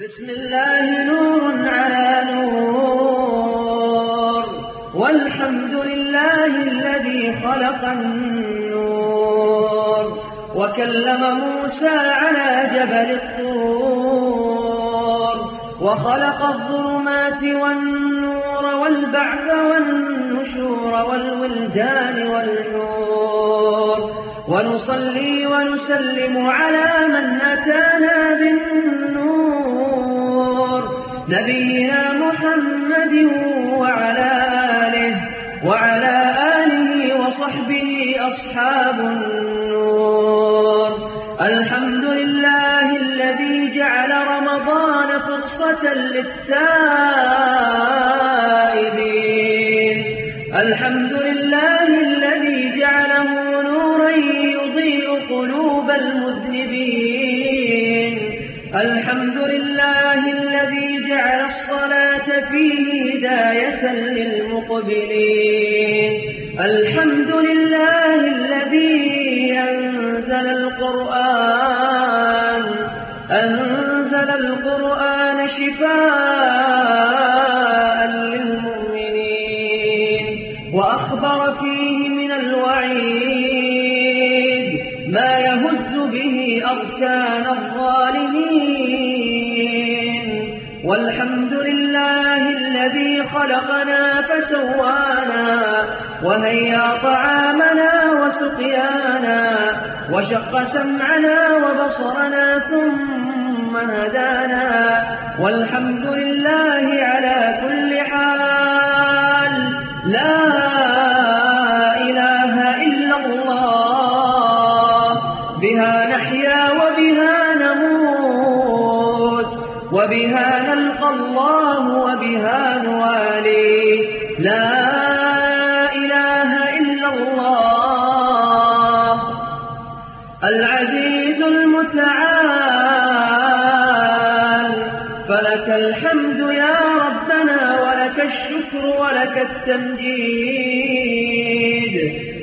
بسم الله نور على نور، والحمد لله الذي خلق النور وكلم موسى على جبل الطور، وخلق الظلمات والنور والبعث والنشور والولدان والنور، ونصلي ونسلم على من أتانا بالنور نبينا محمد وعلى آله وصحبه أصحاب النور. الحمد لله الذي جعل رمضان فرصة للتائبين، الحمد لله الذي جعله نورا يضيء قلوب المذنبين، الحمد لله الذي جعل الصلاة فيه هداية للمقبلين، الحمد لله الذي أنزل القرآن شفاء للمؤمنين، وأخبر فيه من الوعيد ما يهز به أركان الظالمين. والحمد لله الذي خلقنا فسوانا، وهيا طعامنا وسقيانا، وشق سمعنا وبصرنا ثم هدانا. والحمد لله على كل حال، لا إله إلا الله، بها نحيا وبها نموت، وبها نلقى الله وبها نوالي. لا إله إلا الله العزيز المتعال، فلك الحمد يا ربنا، ولك الشكر ولك التمجيد،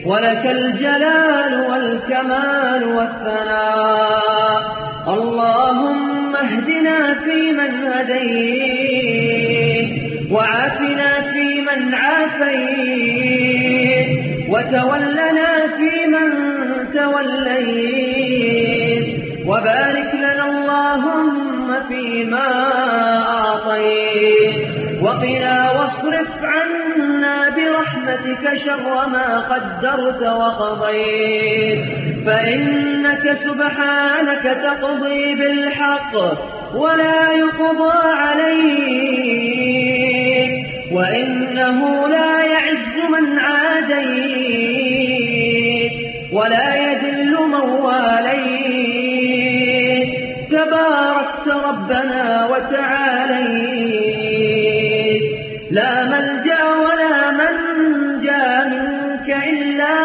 ولك الجلال والكمال والثناء. اللهم اهدنا فيمن هديت، وعافنا فيمن عافيت، وتولنا فيمن توليت، وبارك لنا اللهم فيما أعطيت، وقنا واصرف عنا برحمتك شر ما قدرت وقضيت، فإنك سبحانك تقضي بالحق ولا يقضى عليك، وإنه لا يعز من عاديت ولا يذل من واليت. تباركت ربنا وتعاليت، لا ملجأ ولا منجا منك إلا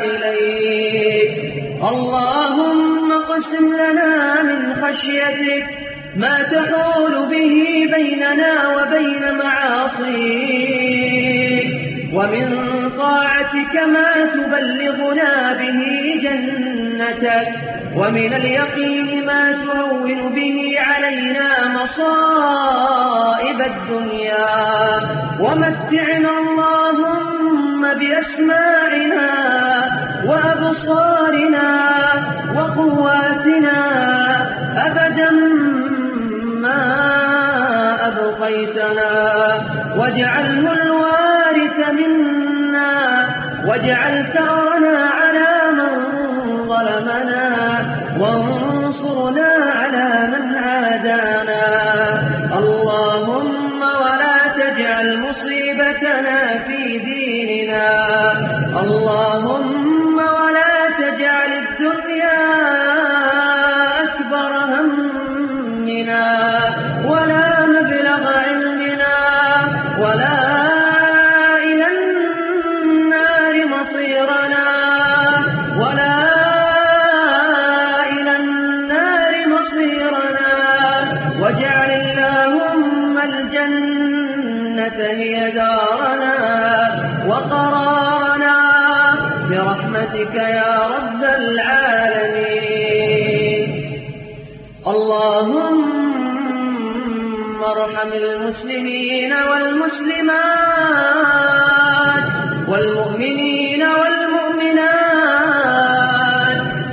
إليك. اللهم اقسم لنا من خشيتك ما تحول به بيننا وبين معاصيك، ومن طاعتك ما تبلغنا به جنتك، ومن اليقين ما تهون به علينا مصائب الدنيا. ومتعنا اللهم بأسماعنا وأبصارنا وقواتنا أبدا ما أبقيتنا، واجعله الوارث منا، واجعل ثأرنا على من ظلمنا، وانصرنا على من عادانا. اللهم ولا تجعل مصيبتنا في ديننا، اللهم ولا تجعل الدنيا أكبر همنا، ولا مبلغ علمنا، ولا إلى النار مصيرنا، ولا إلى النار مصيرنا. واجعل اللهم الجنة هي دارنا وقرارنا برحمتك يا رب العالمين. اللهم ارحم المسلمين والمسلمات والمؤمنين والمؤمنات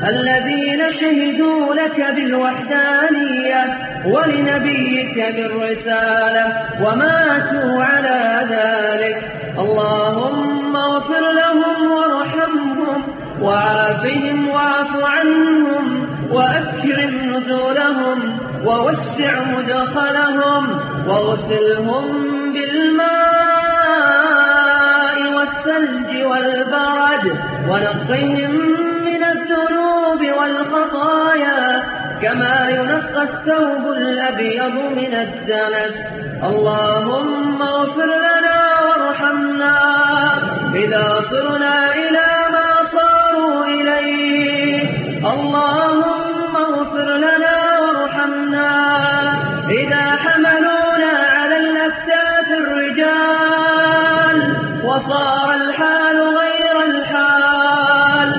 الذين شهدوا لك بالوحدانية ولنبيك بالرسالة وماتوا على ذلك. اللهم اغفر لهم وارحمهم وعافهم واعف عنهم وأكرم نزولهم ووسع مدخلهم واغسلهم بالماء والثلج والبرد ونقهم من الذنوب والخطايا كما ينقى الثوب الأبيض من الدنس. اللهم اغفر لنا وارحمنا إذا صرنا إلى ما صاروا إليه. اللهم اغفر لنا وارحمنا إذا حملونا على الأكتاف الرجال وصار الحال غير الحال.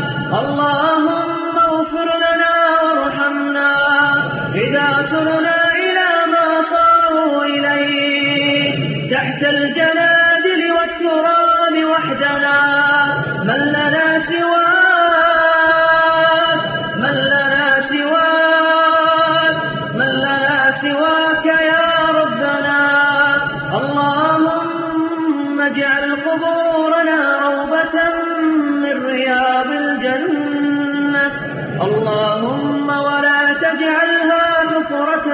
اللهم اغفر لنا وارحمنا إذا صرنا إلى ما صاروا إليه تحت الجنادل والتراب وحدنا من لنا سواك من لنا سواك من لنا سواك يا ربنا. اللهم اجعل قبورنا روضة من رياض الجنة. اللهم ولا تجعلها حفرة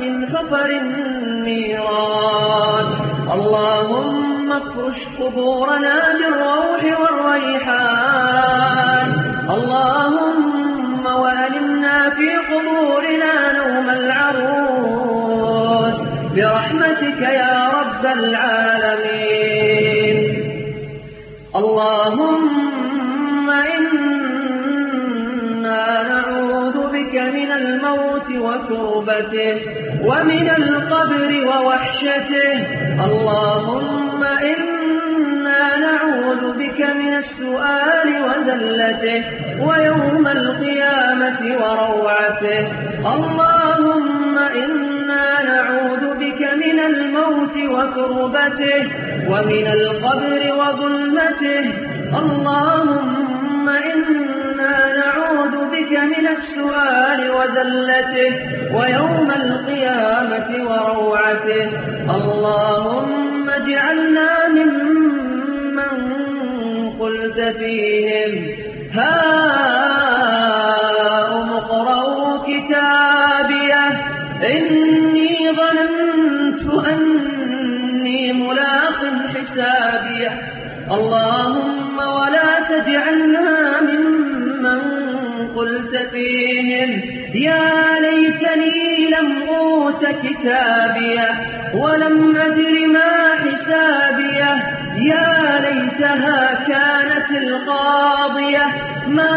من حفر النيران. اللهم افرش قبورنا بالروح والريحان. اللهم وأنمنا في قبورنا نوم العروس برحمتك يا رب العالمين. اللهم إنا نعوذ بك من الموت وكربته ومن القبر ووحشته. اللهم إنا نعوذ بك من السؤال وذلته ويوم القيامة وروعته. اللهم إنا نعوذ بك من الموت وكربته ومن القبر وظلمته. اللهم إنا نعوذ بك من السؤال وذلته ويوم القيامة وروعته. اللهم اجعلنا ممن قلت فيهم هاؤم اقرءوا كتابيه إني ظننت أني ملاق حسابيه. اللهم ولا تجعلنا ممن قلت فيهم يا ليتني لم أوت كتابيه ولم أدر ما حسابيه يا ليتها كانت القاضية ما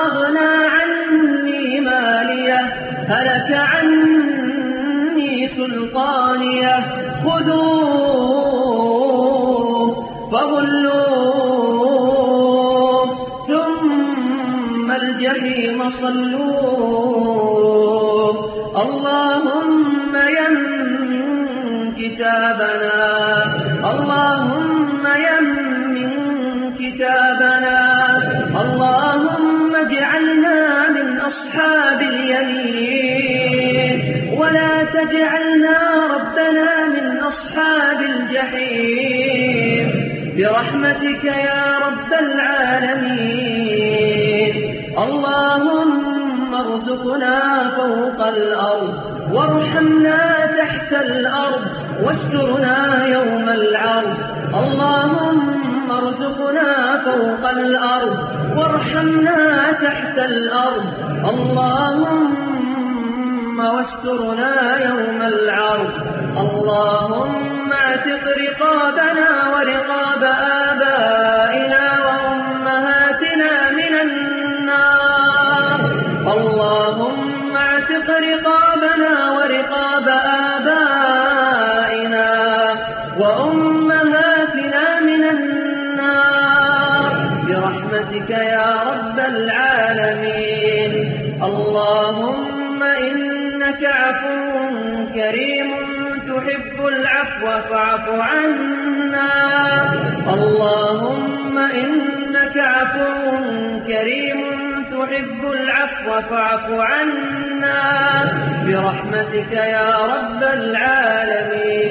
أغنى عني ماليه هلك عني سلطانيه. خذوه فغلوه ثم الجحيم صلوه. اللهم يمن كتابنا اللهم يمن كتابنا. اللهم اجعلنا من أصحاب اليمين ولا تجعلنا ربنا من أصحاب الجحيم برحمتك يا رب العالمين. اللهم ارزقنا فوق الأرض وارحمنا تحت الأرض واسترنا يوم العرض. اللهم ارزقنا فوق الأرض وارحمنا تحت الأرض. اللهم واسترنا يوم العرض. اللهم اعتق رقابنا ورقاب آبائنا وأمهاتنا من النار. اللهم اعتق رقابنا ورقاب آبائنا وأمهاتنا من النار برحمتك يا رب العالمين. اللهم إنك عفو كريم تحب العفو فاعف عنا. اللهم إنك عفو كريم تحب العفو فاعف عنا برحمتك يا رب العالمين.